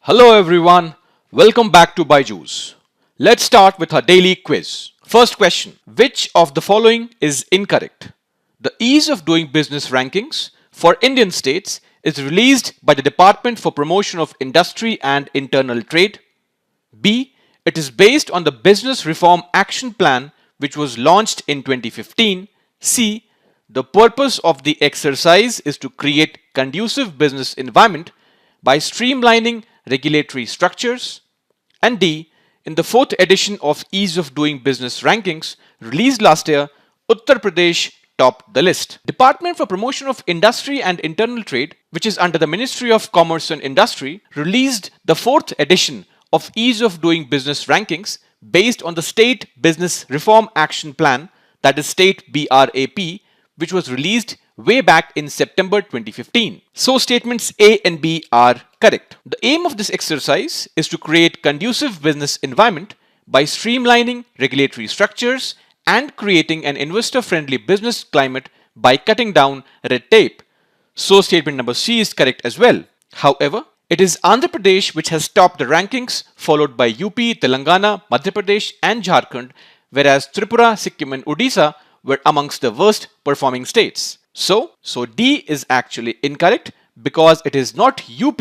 Hello everyone, welcome back to BYJU'S. Let's start with our daily quiz. First question, which of the following is incorrect? The Ease of Doing Business rankings for Indian states is released by the Department for Promotion of Industry and Internal Trade. B. It is based on the Business Reform Action Plan which was launched in 2015. C. The purpose of the exercise is to create conducive business environment by streamlining regulatory structures. And D. In the 4th edition of Ease of Doing Business rankings released last year, Uttar Pradesh topped the list. Department for Promotion of Industry and Internal Trade, which is under the Ministry of Commerce and Industry, released the 4th edition of Ease of Doing Business rankings based on the State Business Reform Action Plan, that is State BRAP, which was released way back in September 2015. So statements A and B are correct. The aim of this exercise is to create conducive business environment by streamlining regulatory structures and creating an investor-friendly business climate by cutting down red tape. So statement number C is correct as well. However, it is Andhra Pradesh which has topped the rankings, followed by UP, Telangana, Madhya Pradesh and Jharkhand, whereas Tripura, Sikkim and Odisha were amongst the worst performing states. So D is actually incorrect because it is not UP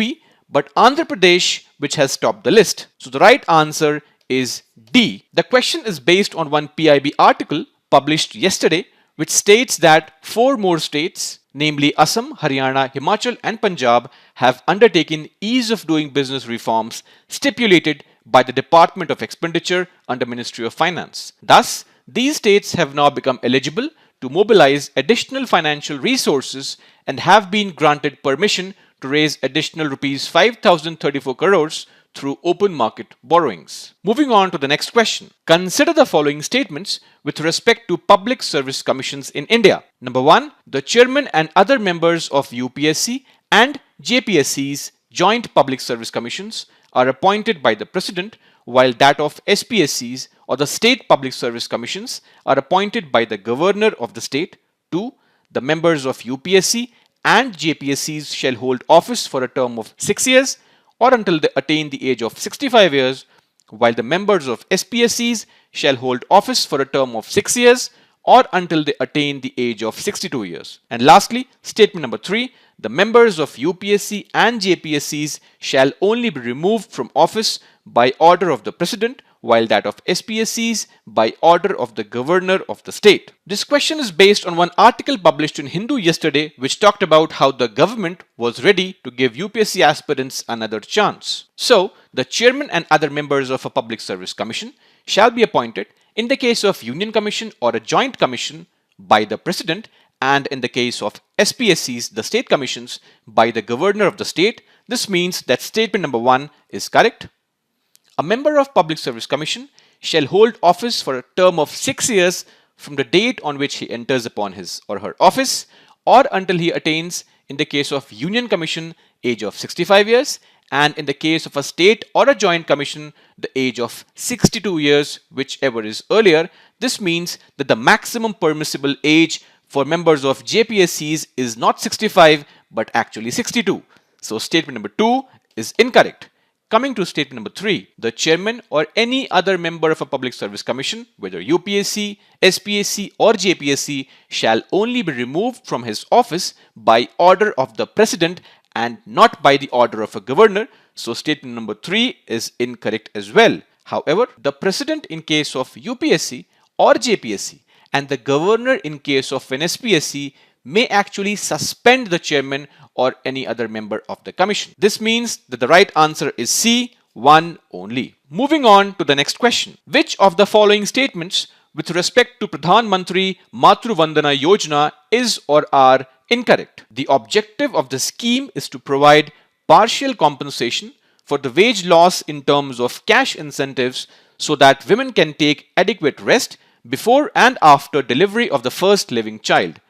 but Andhra Pradesh which has topped the list. So the right answer is D. The question is based on one PIB article published yesterday which states that 4 more states, namely Assam, Haryana, Himachal and Punjab, have undertaken ease of doing business reforms stipulated by the Department of Expenditure under Ministry of Finance. Thus, these states have now become eligible to mobilize additional financial resources and have been granted permission to raise additional rupees 5,034 crores through open market borrowings. Moving on to the next question. Consider the following statements with respect to public service commissions in India. Number 1. The chairman and other members of UPSC and JPSC's joint public service commissions are appointed by the president, while that of SPSC's or the state public service commissions are appointed by the governor of the state. 2. The members of UPSC and JPSCs shall hold office for a term of 6 years or until they attain the age of 65 years, while the members of SPSCs shall hold office for a term of 6 years or until they attain the age of 62 years. And lastly, statement number 3, the members of UPSC and JPSCs shall only be removed from office by order of the president, while that of SPSCs by order of the governor of the state. This question is based on one article published in Hindu yesterday which talked about how the government was ready to give UPSC aspirants another chance. So, the chairman and other members of a public service commission shall be appointed in the case of union commission or a joint commission by the president, and in the case of SPSCs, the state commissions, by the governor of the state. This means that statement number 1 is correct. A member of Public Service Commission shall hold office for a term of 6 years from the date on which he enters upon his or her office or until he attains, in the case of Union Commission, age of 65 years, and in the case of a state or a joint commission, the age of 62 years, whichever is earlier. This means that the maximum permissible age for members of JPSCs is not 65 but actually 62. So statement number 2 is incorrect. Coming to statement number 3, the chairman or any other member of a public service commission, whether UPSC, SPSC or JPSC, shall only be removed from his office by order of the president and not by the order of a governor. So statement number 3 is incorrect as well. However, the president in case of UPSC or JPSC and the governor in case of an SPSC may actually suspend the chairman or any other member of the commission. This means that the right answer is C, 1 only. Moving on to the next question. Which of the following statements with respect to Pradhan Mantri Matru Vandana Yojana is or are incorrect? The objective of the scheme is to provide partial compensation for the wage loss in terms of cash incentives so that women can take adequate rest before and after delivery of the first living child.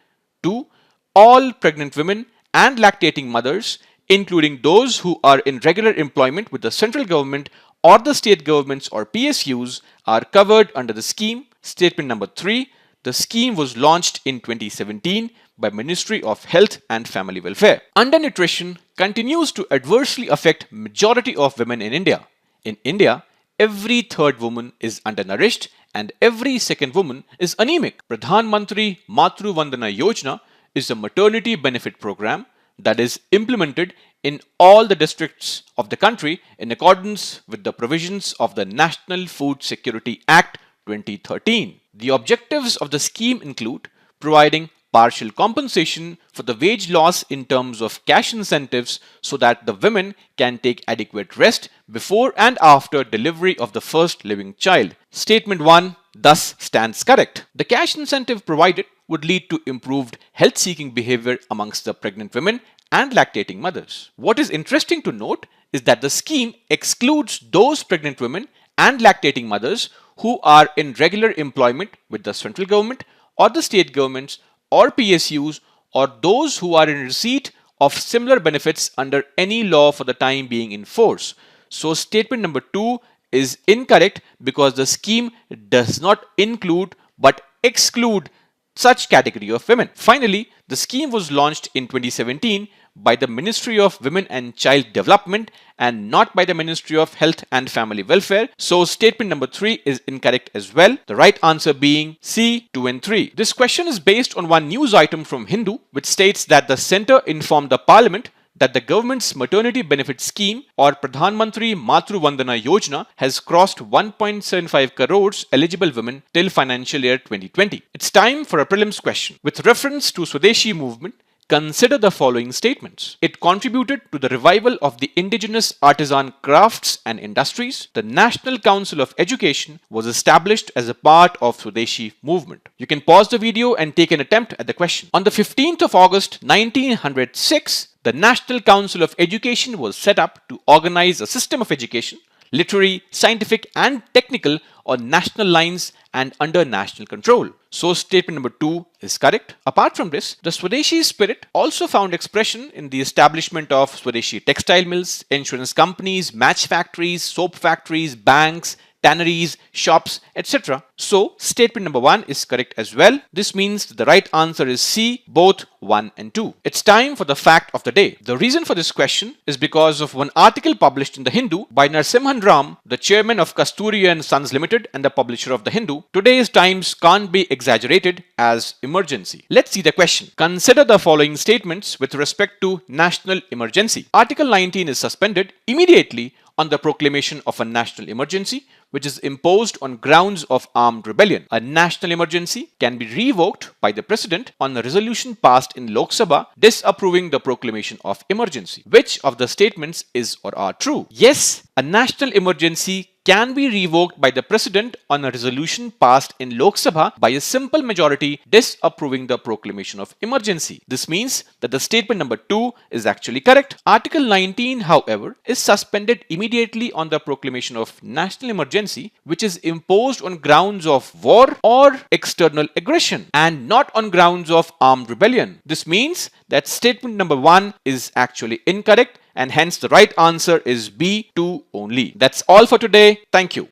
2. All pregnant women and lactating mothers, including those who are in regular employment with the central government or the state governments or PSUs, are covered under the scheme. Statement number 3, the scheme was launched in 2017 by Ministry of Health and Family Welfare. Undernutrition continues to adversely affect majority of women in India. In India, every third woman is undernourished and every second woman is anemic. Pradhan Mantri Matru Vandana Yojana is a maternity benefit program that is implemented in all the districts of the country in accordance with the provisions of the National Food Security Act 2013. The objectives of the scheme include providing partial compensation for the wage loss in terms of cash incentives so that the women can take adequate rest before and after delivery of the first living child. Statement 1 thus stands correct. The cash incentive provided would lead to improved health-seeking behavior amongst the pregnant women and lactating mothers. What is interesting to note is that the scheme excludes those pregnant women and lactating mothers who are in regular employment with the central government or the state governments or PSUs, or those who are in receipt of similar benefits under any law for the time being in force. So statement number 2 is incorrect because the scheme does not include but exclude such category of women. Finally, the scheme was launched in 2017 by the Ministry of Women and Child Development and not by the Ministry of Health and Family Welfare. So statement number 3 is incorrect as well. The right answer being C, 2 and 3. This question is based on one news item from Hindu which states that the centre informed the parliament that the government's maternity benefit scheme or Pradhan Mantri Matru Vandana Yojana has crossed 1.75 crores eligible women till financial year 2020. It's time for a prelims question. With reference to Swadeshi movement, consider the following statements. It contributed to the revival of the indigenous artisan crafts and industries. The National Council of Education was established as a part of Swadeshi movement. You can pause the video and take an attempt at the question. On the 15th of August 1906, the National Council of Education was set up to organize a system of education, literary, scientific and technical on national lines and under national control. So statement number 2 is correct. Apart from this, the Swadeshi spirit also found expression in the establishment of Swadeshi textile mills, insurance companies, match factories, soap factories, banks, tanneries, shops, etc. So statement number 1 is correct as well. This means the right answer is C, both 1 and 2. It's time for the fact of the day. The reason for this question is because of one article published in the Hindu by Narasimhan Ram, the chairman of Kasturi and Sons Limited and the publisher of the Hindu. Today's times can't be exaggerated as emergency. Let's see the question. Consider the following statements with respect to national emergency. Article 19 is suspended immediately on the proclamation of a national emergency which is imposed on grounds of armed rebellion. A national emergency can be revoked by the President on a resolution passed in Lok Sabha disapproving the proclamation of emergency. Which of the statements is or are true? Yes, a national emergency can be revoked by the President on a resolution passed in Lok Sabha by a simple majority disapproving the proclamation of emergency. This means that the statement number 2 is actually correct. Article 19, however, is suspended immediately on the proclamation of national emergency which is imposed on grounds of war or external aggression and not on grounds of armed rebellion. This means that statement number 1 is actually incorrect and hence the right answer is B, 2 only. That's all for today. Thank you.